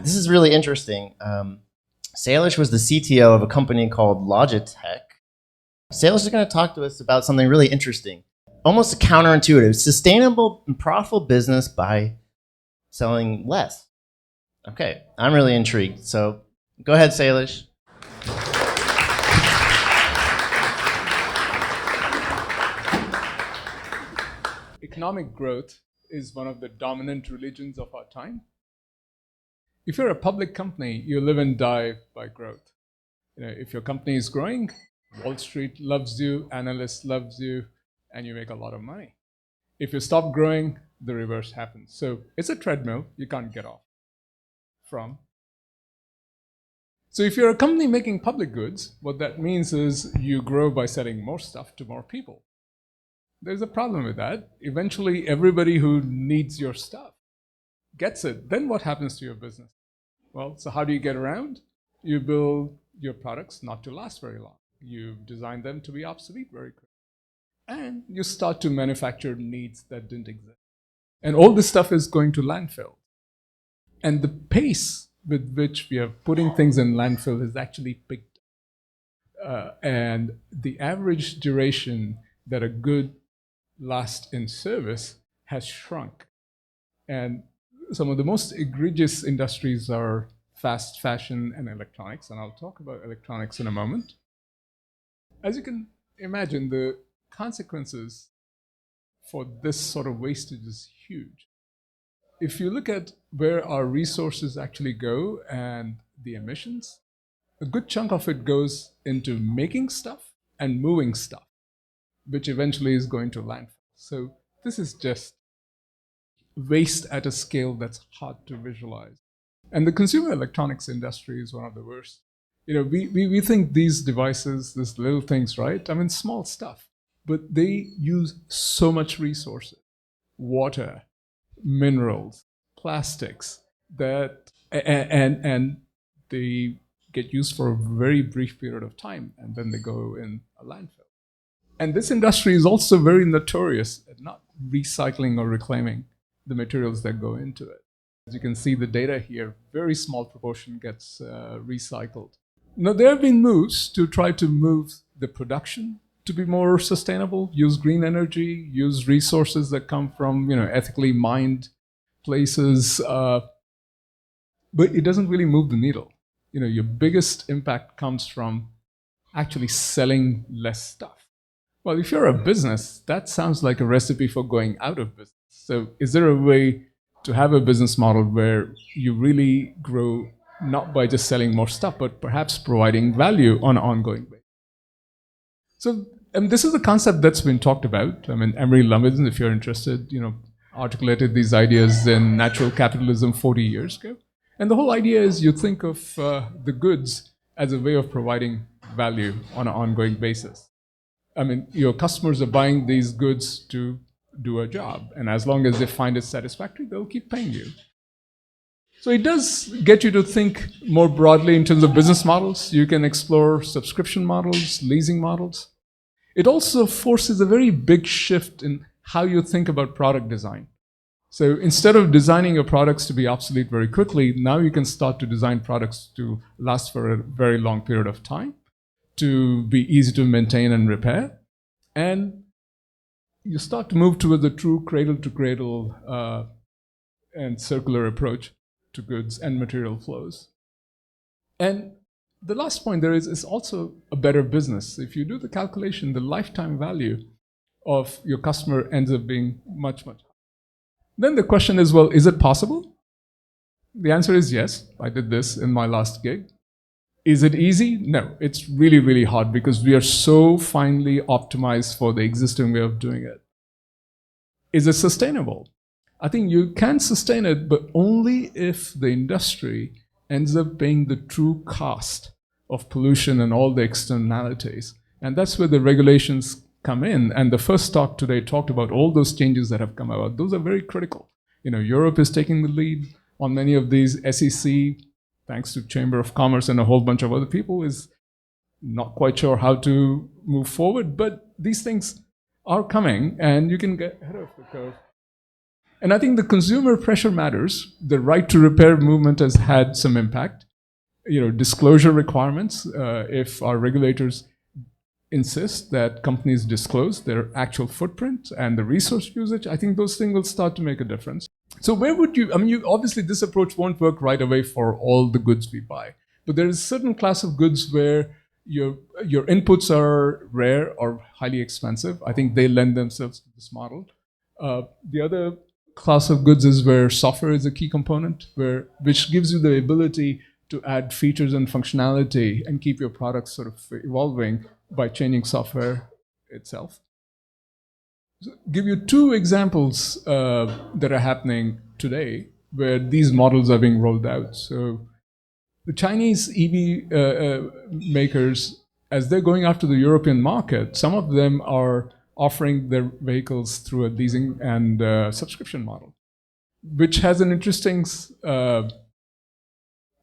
This is really interesting. Sailesh was the CTO of a company called Logitech. Sailesh is going to talk to us about something really interesting, almost counterintuitive, sustainable and profitable business by selling less. Okay, I'm really intrigued. So go ahead, Sailesh. Economic growth is one of the dominant religions of our time. If you're a public company, you live and die by growth. If your company is growing, Wall Street loves you, analysts loves you, and you make a lot of money. If you stop growing, the reverse happens. So it's a treadmill you can't get off from. So if you're a company making public goods, what that means is you grow by selling more stuff to more people. There's a problem with that. Eventually, everybody who needs your stuff gets it. Then what happens to your business? Well, so how do you get around? You build your products not to last very long. You design them to be obsolete very quickly. And you start to manufacture needs that didn't exist. And all this stuff is going to landfill. And the pace with which we are putting things in landfill is actually picked up. And the average duration that a good lasts in service has shrunk. And some of the most egregious industries are fast fashion and electronics, and I'll talk about electronics in a moment. As you can imagine, the consequences for this sort of wastage is huge. If you look at where our resources actually go and the emissions, a good chunk of it goes into making stuff and moving stuff, which eventually is going to landfill. So this is just waste at a scale that's hard to visualize. And the consumer electronics industry is one of the worst. We think these devices, these little things, right? I mean, small stuff, but they use so much resources, water, minerals, plastics, that, and they get used for a very brief period of time, and then they go in a landfill. And this industry is also very notorious at not recycling or reclaiming the materials that go into it. As you can see the data here, very small proportion gets recycled. Now, there have been moves to try to move the production to be more sustainable, use green energy, use resources that come from ethically mined places, but it doesn't really move the needle. Your biggest impact comes from actually selling less stuff. Well, if you're a business, that sounds like a recipe for going out of business. So is there a way to have a business model where you really grow not by just selling more stuff, but perhaps providing value on an ongoing basis? So this is a concept that's been talked about. I mean, Emery Lumiden, if you're interested, articulated these ideas in Natural Capitalism 40 years ago. And the whole idea is you think of the goods as a way of providing value on an ongoing basis. I mean, your customers are buying these goods to do a job, and as long as they find it satisfactory, they'll keep paying you. So it does get you to think more broadly in terms of business models. You can explore subscription models, leasing models. It also forces a very big shift in how you think about product design. So instead of designing your products to be obsolete very quickly, now you can start to design products to last for a very long period of time, to be easy to maintain and repair, and you start to move towards a true cradle-to-cradle and circular approach to goods and material flows. And the last point there is also a better business. If you do the calculation, the lifetime value of your customer ends up being much, much higher. Then the question is, well, is it possible? The answer is yes. I did this in my last gig. Is it easy? No, it's really, really hard because we are so finely optimized for the existing way of doing it. Is it sustainable? I think you can sustain it, but only if the industry ends up paying the true cost of pollution and all the externalities. And that's where the regulations come in. And the first talk today talked about all those changes that have come about. Those are very critical. Europe is taking the lead on many of these. SEC, thanks to Chamber of Commerce and a whole bunch of other people, is not quite sure how to move forward, but these things are coming and you can get ahead of the curve. And I think the consumer pressure matters. The right to repair movement has had some impact. Disclosure requirements, if our regulators insist that companies disclose their actual footprint and the resource usage, I think those things will start to make a difference. So where would obviously this approach won't work right away for all the goods we buy, but there is a certain class of goods where your inputs are rare or highly expensive. I think they lend themselves to this model. The other class of goods is where software is a key component, which gives you the ability to add features and functionality and keep your products sort of evolving by changing software itself. So give you two examples that are happening today where these models are being rolled out. So the Chinese EV makers, as they're going after the European market, some of them are offering their vehicles through a leasing and subscription model, which has an interesting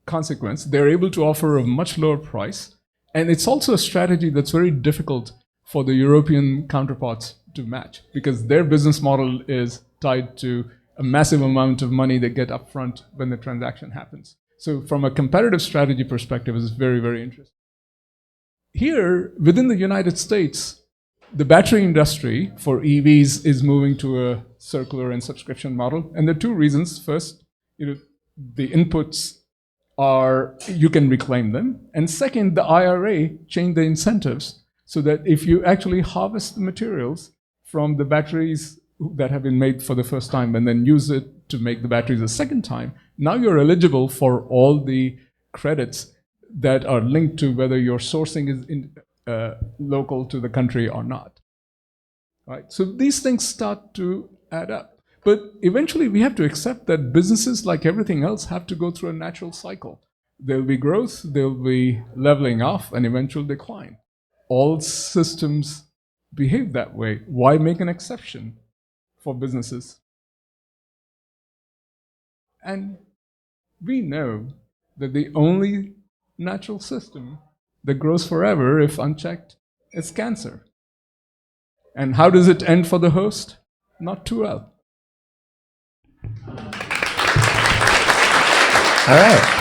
consequence. They're able to offer a much lower price. And it's also a strategy that's very difficult for the European counterparts to match, because their business model is tied to a massive amount of money they get upfront when the transaction happens. So from a competitive strategy perspective, it's very, very interesting. Here, within the United States, the battery industry for EVs is moving to a circular and subscription model. And there are two reasons. First, the inputs you can reclaim them. And second, the IRA changed the incentives so that if you actually harvest the materials from the batteries that have been made for the first time and then use it to make the batteries a second time, now you're eligible for all the credits that are linked to whether your sourcing is local to the country or not. Right? So these things start to add up. But eventually we have to accept that businesses, like everything else, have to go through a natural cycle. There'll be growth, there'll be leveling off, and eventual decline. All systems behave that way. Why make an exception for businesses? And we know that the only natural system that grows forever, if unchecked, is cancer. And how does it end for the host? Not too well. All right.